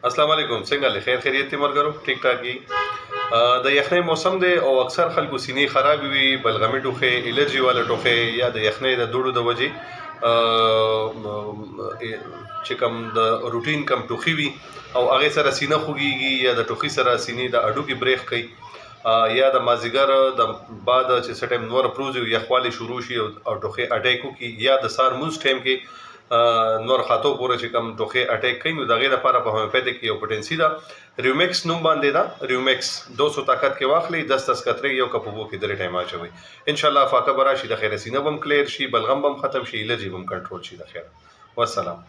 अस्सलाम वालेकुम څنګه له خیر خیریت مرګرو ټیک ټاک یي د یخنۍ موسم دی او اکثر خلکو سینې خراب وي بلغمي ټوخه الرجی والا ټوخه یا د یخنۍ د دوړو د وجې چې کوم د روټین کم ټوخي وي او هغه سره سینه خوږیږي یا د ټوخي سره سینې د اډو کې بریخ کوي یا د مازیګر د بعد چې سټیم نور پروزي یخوالي شروع شي او ټوخي اٹیکو کې یا د سار موز ټایم کې نور خاطو پورې چې کوم ټوخي اٹیک کوي نو دغه لپاره په هومیوپیتیک یو پوټنسي دا ریومکس نوم باندې دا ریومکس 200 طاقت کې واخلي 10 قطرې یو کپ وو کې درې ټایم اچوي ان شاء الله فاقه برا شي د خیر سینه بم کلیر شي بلغم بم ختم شي الرجی بم کنټرول شي د خیر والسلام